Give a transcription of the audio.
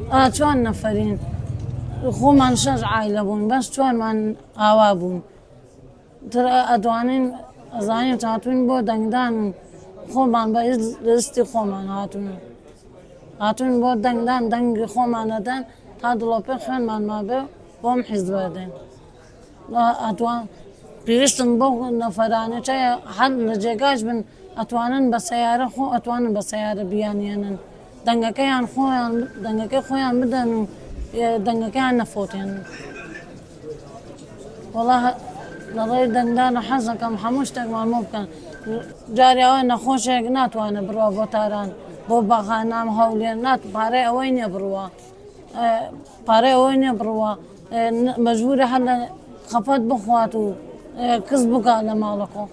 چوان نەفەرین خۆمان 6 عایلە بوون بەس چوانمان ئاوا بوون ئەتوانین ئەزانین هاتوین بۆ دەنگدان خۆمان بە ڕستی خۆمان هاتوون بۆ دەنگدان دەنگی خۆمانەدەن تا دڵۆپێ خوێنمان مابێ بۆم حیزب بدەین ئەتوان پێویستم بۆ نەفەرانە چایە هەر لە جێگاش بن ئەتوانن بە سەیارە خۆ ئەتوانن بە سەیارە بیانێنن دەنگەکەی خۆیان بدەن و دەنگەکەیان نەفۆتێنن وەڵا لەڕێی دەنگدانە حەز دەکەم هەموو شتێکمان بۆ بکەن جارێەوە نەخۆشێک ناتوانێت بڕوە بۆ تاران بۆ بەخانام هەولێر پارەی ئەوەی نییە بڕوە مەجبورە هەر لە خەفەت بخوات و کەس بکات لە ماڵەکۆ